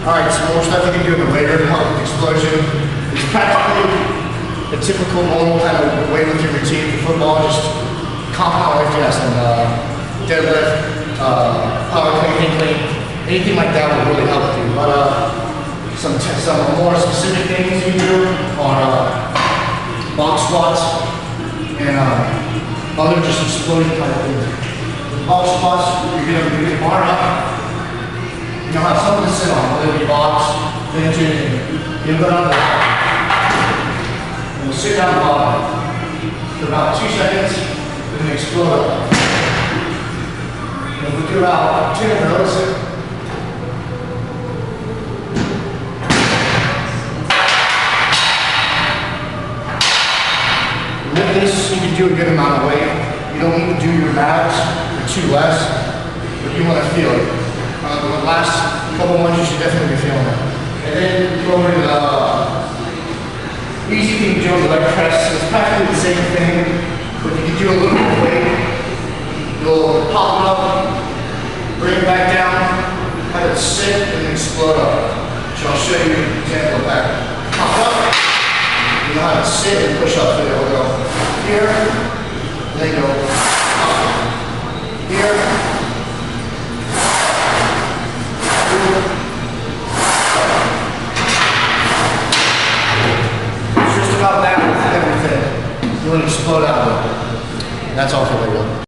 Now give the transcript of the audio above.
Alright, some more stuff you can do in the later help with explosion. It's practically a typical normal kind of weightlifting routine for football, just compound lifting, some deadlift, power clean, anything like that will really help you. But some more specific things you do are box squats and other just explosion type of things. With box squats, you're gonna get a bar up. You know, have something to sit on, whether it be box, bench, anything. You'll go down the bottom. And you'll sit down the bottom for about 2 seconds, and then explode up. And if we do about 10 of those, with this, you can do a good amount of weight. You don't need to do your abs or 2 less, but you want to feel it. The last couple ones, you should definitely be feeling it. And then go over to the easy thing to do on the leg press. It's practically the same thing, but you can do a little bit of weight. You'll pop it up, bring it back down, have it sit, and then explode up. So I'll show you an example of that. Pop up, you know how to sit and push up. So you'll go here, and then go up, here. About that with everything. You want to explode out of it. That's all for Lego.